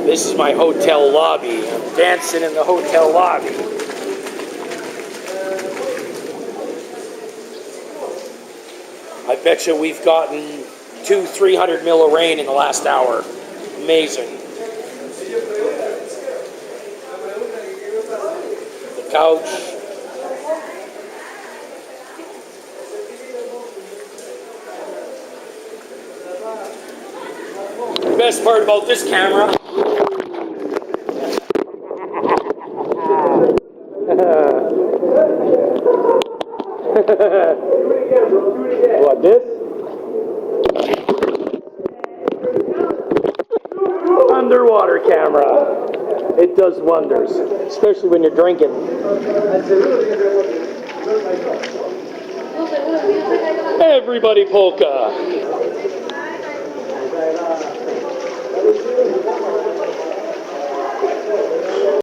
This is my hotel lobby. I'm dancing in the hotel lobby. I bet you we've gotten 200-300 mil of rain in the last hour. Amazing. The couch. The best part about this camera what, this? Underwater camera. It does wonders, especially when you're drinking. Everybody polka.